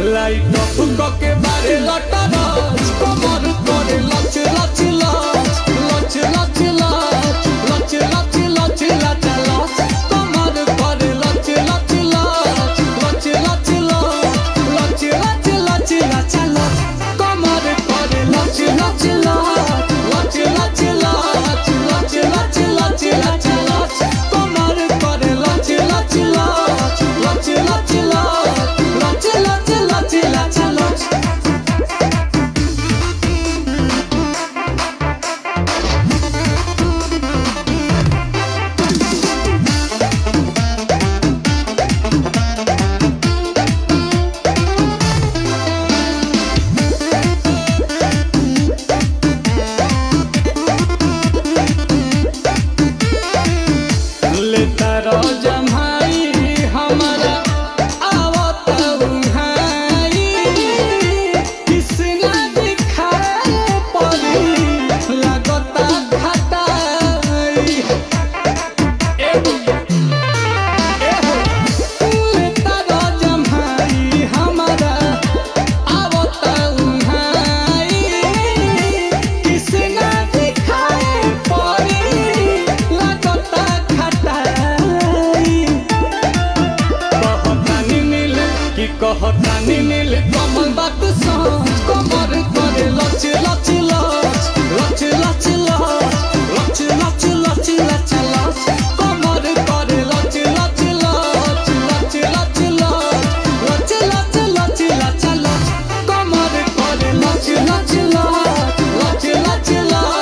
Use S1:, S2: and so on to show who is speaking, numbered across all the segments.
S1: Light of के बारे लटा नाच कमर करे लच लच लच लच लच लच लच लच लच लच कमर करे लच लच लच लच लच लच लच लच लच कमर करे लच लच लच लच लच लच लच लच लच कमर करे लच लच लच लच कहतानी नील कमल बात सांझ कमर करे लच लच लच लच लच लच लच लच लच लच कमर करे लच लच लच लच लच लच लच लच लच लच कमर करे लच लच लच लच लच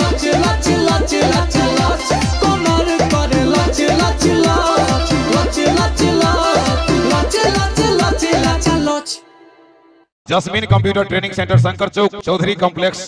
S1: लच लच लच लच कमर करे लच लच लच लच लच
S2: Jasmine computer training centre Shankar Chowk Chaudhary complex.